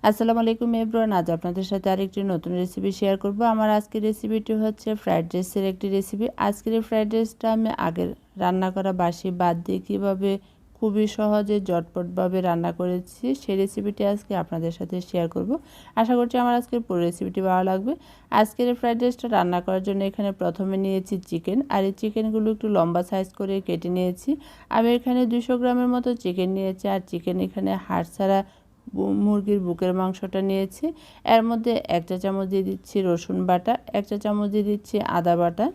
আসসালামু আলাইকুম এভরিওয়ান। আজ আপনাদের সাথে আরেকটি নতুন রেসিপি শেয়ার করব। আমার আজকের রেসিপিটি হচ্ছে ফ্রাইড রাইসের একটি রেসিপি। আজকের এই ফ্রাইড রাইসটা আমি আগের রান্না করা বাসি বাদ দিয়ে কীভাবে খুবই সহজে ঝটপটভাবে রান্না করেছি সেই রেসিপিটি আজকে আপনাদের সাথে শেয়ার করব। আশা করছি আমার আজকের পুরো রেসিপিটি ভালো লাগবে। আজকের এই ফ্রাইড রাইসটা রান্না করার জন্য এখানে প্রথমে নিয়েছি চিকেন, আর এই চিকেনগুলো একটু লম্বা সাইজ করে কেটে নিয়েছি। আমি এখানে 200 গ্রামের মতো চিকেন নিয়েছি, আর চিকেন এখানে হাড় ছাড়া মুরগির বুকের মাংসটা নিয়েছি। এর মধ্যে 1 চা চামচ দিয়ে দিচ্ছি রসুন বাটা, 1 চা চামচ দিয়ে দিচ্ছি আদা বাটা,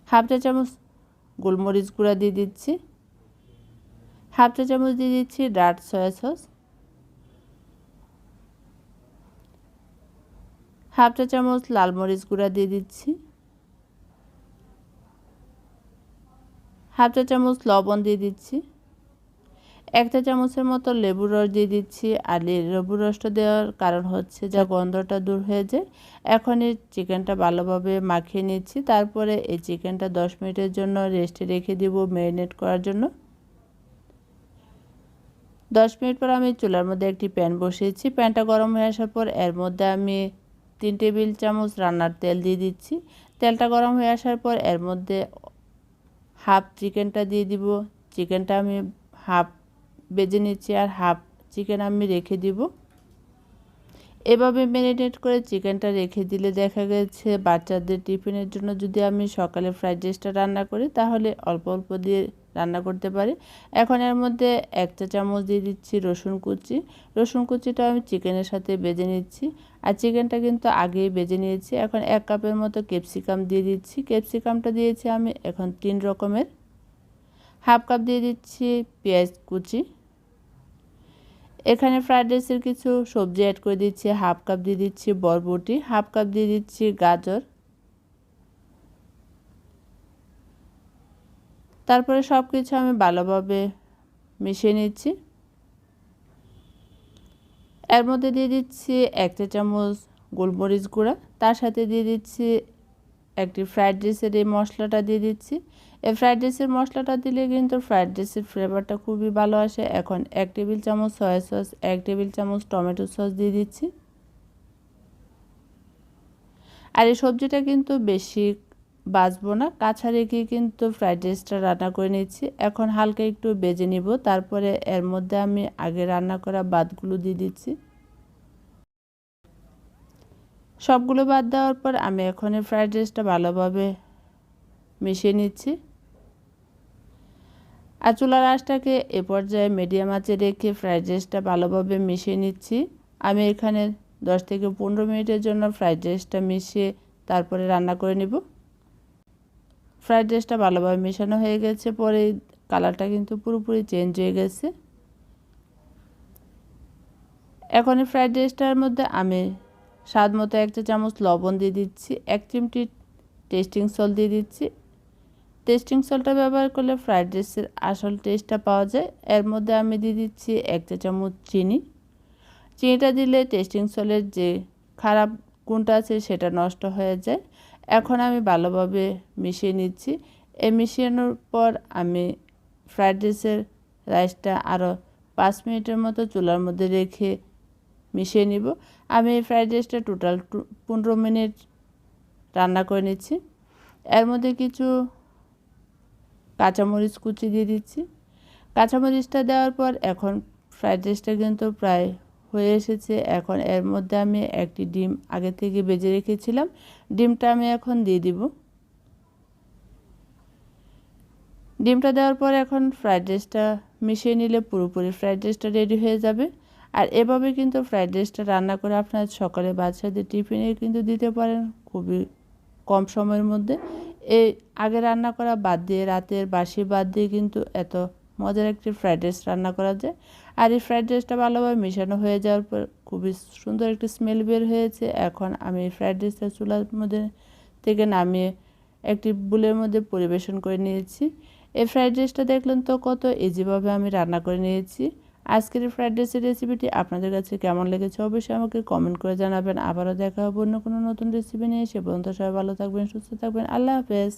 হাফ চা চামচ গোলমরিচ গুঁড়া দিয়ে দিচ্ছি, হাফ চা চামচ দিয়ে দিচ্ছি ডার্ক সয়া সস, হাফ চা চামচ লাল মরিচ গুঁড়া দিয়ে দিচ্ছি, হাফ চা চামচ লবণ দিয়ে দিচ্ছি, 1 চা চামচের মতো লেবুর রস দিয়ে দিচ্ছি। আর লেবুর রসটা দেওয়ার কারণ হচ্ছে যা গন্ধটা দূর হয়ে যায়। এখন এই চিকেনটা ভালোভাবে মাখিয়ে নিচ্ছি। তারপরে এই চিকেনটা 10 মিনিটের জন্য রেস্টে রেখে দিব ম্যারিনেট করার জন্য। 10 মিনিট পর আমি চুলার মধ্যে একটি প্যান বসিয়েছি। প্যানটা গরম হয়ে আসার পর এর মধ্যে আমি 3 টেবিল চামচ রান্নার তেল দিয়ে দিচ্ছি। তেলটা গরম হয়ে আসার পর এর মধ্যে হাফ চিকেনটা দিয়ে দিব। চিকেনটা আমি হাফ বেজে নিচ্ছি, আর হাফ চিকেন আমি রেখে দিব। এভাবে ম্যারিনেট করে চিকেনটা রেখে দিলে দেখা গেছে বাচ্চাদের টিফিনের জন্য যদি আমি সকালে ফ্রাইড রাইসটা রান্না করি তাহলে অল্প অল্প দিয়ে রান্না করতে পারি। এখন এর মধ্যে 1 চা চামচ দিয়ে দিচ্ছি রসুন কুচি। রসুন কুচিটা আমি চিকেনের সাথে বেজে নিচ্ছি, আর চিকেনটা কিন্তু আগেই বেজে নিয়েছি। এখন 1 কাপের মতো ক্যাপসিকাম দিয়ে দিচ্ছি। ক্যাপসিকামটা দিয়েছি আমি এখন 3 রকমের। হাফ কাপ দিয়ে দিচ্ছি পেঁয়াজ কুচি। এখানে ফ্রাইড রাইসের কিছু সবজি অ্যাড করে দিচ্ছি। হাফ কাপ দিয়ে দিচ্ছি বরবটি, হাফ কাপ দিয়ে দিচ্ছি গাজর। তারপরে সব কিছু আমি ভালোভাবে মিশিয়ে নিচ্ছি। এর মধ্যে দিয়ে দিচ্ছি 1 চা চামচ গোলমরিচ গুঁড়া, তার সাথে দিয়ে দিচ্ছি একটি ফ্রাইড রাইসের এই মশলাটা দিয়ে দিচ্ছি। এই ফ্রাইড রাইসের মশলাটা দিলে কিন্তু ফ্রাইড রাইসের ফ্লেভারটা খুবই ভালো আসে। এখন 1 টেবিল চামচ সয়া সস, 1 টেবিল চামচ টমেটো সস দিয়ে দিচ্ছি। আর এই সবজিটা কিন্তু বেশি ভাজবো না, কাঁচা রেখে কিন্তু ফ্রাইড রাইসটা রান্না করে নিচ্ছি। এখন হালকা একটু ভেজে নিব। তারপরে এর মধ্যে আমি আগে রান্না করা ভাতগুলো দিয়ে দিচ্ছি। সবগুলো বাদ দেওয়ার পর আমি এখন এই ফ্রাইড রাইসটা ভালোভাবে মিশিয়ে নিচ্ছি। আর চুলার আঁচটাকে এ পর্যায়ে মিডিয়াম আঁচে রেখে ফ্রাইড রাইসটা ভালোভাবে মিশিয়ে নিচ্ছি। আমি এখানে 10 থেকে 15 মিনিটের জন্য ফ্রাইড রাইসটা মিশিয়ে তারপরে রান্না করে নিব। ফ্রাইড রাইসটা ভালোভাবে মেশানো হয়ে গেছে, পরে কালারটা কিন্তু পুরোপুরি চেঞ্জ হয়ে গেছে। এখন এই ফ্রাইড রাইসটার মধ্যে আমি স্বাদ মতো 1 চা চামচ লবণ দিয়ে দিচ্ছি, 1 চিমটি টেস্টিং সল্ট দিয়ে দিচ্ছি। টেস্টিং সল্টটা ব্যবহার করলে ফ্রাইড রাইসের আসল টেস্টটা পাওয়া যায়। এর মধ্যে আমি দিয়ে দিচ্ছি 1 চা চামচ চিনি। চিনিটা দিলে টেস্টিং সল্টের যে খারাপ গুণটা আছে সেটা নষ্ট হয়ে যায়। এখন আমি ভালোভাবে মিশিয়ে নিচ্ছি। এই মিশিয়ে পর আমি ফ্রাইড রাইসটা আরও 5 মিনিটের মতো চুলার মধ্যে রেখে মিশিয়ে নিব। আমি এই ফ্রাইড রাইসটা টোটাল 15 মিনিট রান্না করে নিচ্ছি। এর মধ্যে কিছু কাঁচামরিচ কুচি দিয়ে দিচ্ছি। কাঁচামরিচটা দেওয়ার পর এখন ফ্রাইড রাইসটা কিন্তু প্রায় হয়ে এসেছে। এখন এর মধ্যে আমি একটি ডিম আগে থেকে ভেজে রেখেছিলাম, ডিমটা আমি এখন দিয়ে দিব। ডিমটা দেওয়ার পর এখন ফ্রাইড রাইসটা মিশিয়ে নিলে পুরোপুরি ফ্রাইড রাইসটা রেডি হয়ে যাবে। আর এভাবে কিন্তু ফ্রাইড রাইসটা রান্না করে আপনার সকালে বাচ্চাদের টিফিনে কিন্তু দিতে পারেন খুবই কম সময়ের মধ্যে। এই আগে রান্না করা বাদ দিয়ে, রাতের বাসি বাদ দিয়ে কিন্তু এত মজার একটি ফ্রাইড রাইস রান্না করা যায়। আর এই ফ্রাইড রাইসটা ভালোভাবে মেশানো হয়ে যাওয়ার পর খুবই সুন্দর একটি স্মেল বের হয়েছে। এখন আমি ফ্রাইড রাইসটা চুলার মধ্যে থেকে নামিয়ে একটি বুলের মধ্যে পরিবেশন করে নিয়েছি। এই ফ্রাইড রাইসটা দেখলেন তো কত ইজিভাবে আমি রান্না করে নিয়েছি। আজকের এই ফ্রাইড রাইসের রেসিপিটি আপনাদের কাছে কেমন লেগেছে অবশ্যই আমাকে কমেন্ট করে জানাবেন। আবারও দেখা হবে অন্য কোনো নতুন রেসিপি নিয়ে। সে পর্যন্ত সবাই ভালো থাকবেন, সুস্থ থাকবেন। আল্লাহ হাফেজ।